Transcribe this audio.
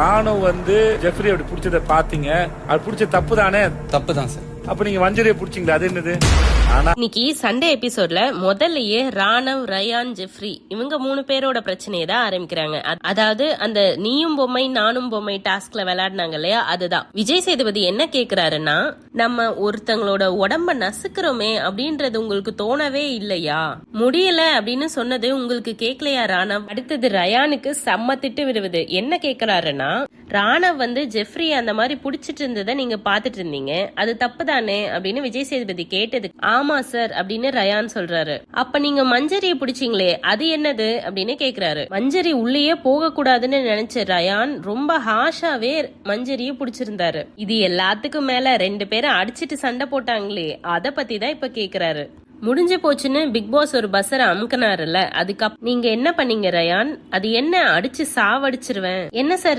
நானும் ஜெஃப்ரி அப்படி பிடிச்சத பாத்தீங்க, அது பிடிச்ச தப்பு தானே? தப்பு தான் சார். அப்ப நீங்க மஞ்சரியை பிடிச்சிங்களா? அது என்னது? இன்னைக்கு சண்டே எபிசோட்ல முதல்லயே ராணவ், ரயான், ஜெஃப்ரி இவங்க 3 பேரோட பிரச்சனையை தான் ஆரம்பிக்கிறாங்க. அதாவது அந்த நீயும் பொம்மை நானும் பொம்மை டாஸ்க்ல விளையாடினாங்க இல்லையா, அதுதான். விஜய் சேதுபதி என்ன கேக்குறாருன்னா, நம்ம ஒருத்தங்களோட உடம்ப நசுக்கிறோமே அப்படின்றது உங்களுக்கு தோணவே இல்லையா? முடியல அப்படின்னு சொன்னது உங்களுக்கு கேட்கலையா ராணவ்? அடுத்தது ரயானுக்கு செம்ம திட்டு விடுவது. என்ன கேக்குறாருன்னா, ராணவ் ஜெஃப்ரி அந்த மாதிரி புடிச்சிட்டு இருந்ததை நீங்க பாத்துட்டு இருந்தீங்க, அது தப்பு தானே அப்படின்னு விஜய் சேதுபதி கேட்டது. ஆமா சார் அப்படின்னு ரயான் சொல்றாரு. அப்ப நீங்க மஞ்சரியை பிடிச்சீங்களே அது என்னது அப்படின்னு கேக்குறாரு. மஞ்சரி உள்ளேயே போக கூடாதுன்னு நினைச்ச ரயான் ரொம்ப ஹாஷாவே மஞ்சரியை பிடிச்சிருந்தாரு. இது எல்லாத்துக்கும் மேல 2 பேரும் அடிச்சிட்டு சண்டை போட்டாங்களே அத பத்தி தான் இப்ப கேக்குறாரு. முடிஞ்சு போச்சுன்னு பிக் பாஸ் ஒரு பஸ்ஸரை அமுக்கினாருல்ல, அதுக்கப்புறம் நீங்க என்ன பண்ணீங்க ரயான்? அது என்ன, அடிச்சு சாவடிச்சிருவேன் என்ன சார்